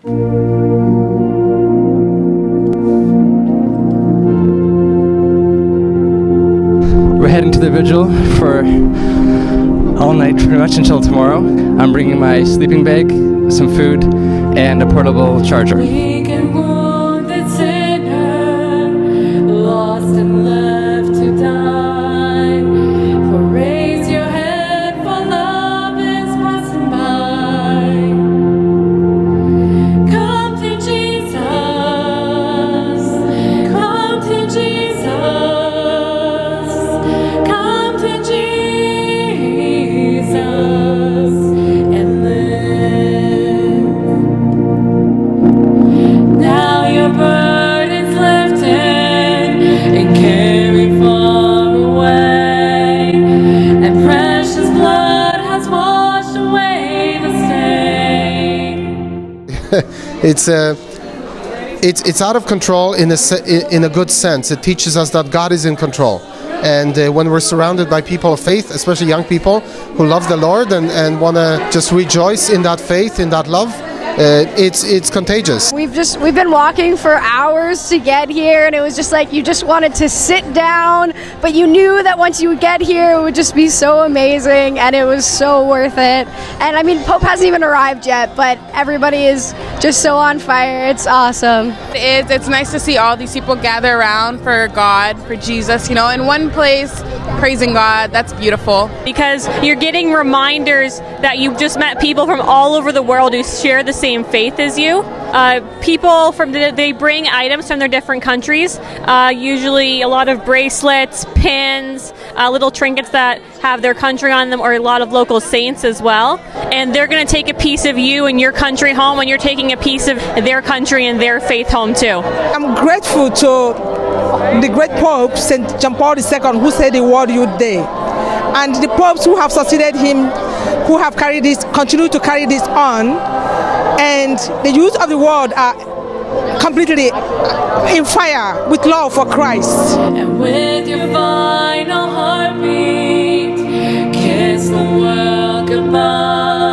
We're heading to the vigil for all night, pretty much until tomorrow. I'm bringing my sleeping bag, some food, and a portable charger. Weak and wounded sinner, lost and left to die. For raise your head, for love is passing by. Come to Jesus, come to Jesus, come to Jesus and live. Now your burden's lifted and carried far away, and precious blood has washed away the stain. It's out of control in a good sense. It teaches us that God is in control. And when we're surrounded by people of faith, especially young people who love the Lord and want to just rejoice in that faith, in that love, it's contagious. We've been walking for hours to get here, and it was just like you just wanted to sit down, but you knew that once you would get here it would just be so amazing, and it was so worth it. And I mean, Pope hasn't even arrived yet, but everybody is just so on fire. It's awesome. It's nice to see all these people gather around for God, for Jesus, you know, in one place, praising God. That's beautiful. Because you're getting reminders that you've just met people from all over the world who share the same faith as you. People they bring items from their different countries, usually a lot of bracelets, pins, little trinkets that have their country on them, or a lot of local saints as well. And they're going to take a piece of you and your country home, and you're taking a piece of their country and their faith home too. I'm grateful to the great Pope, St. John Paul II, who said the World Youth Day, and the popes who have succeeded him, who have carried this, continue to carry this on, and the youth of the world are completely in fire with love for Christ. And with your final heartbeat, kiss the world goodbye.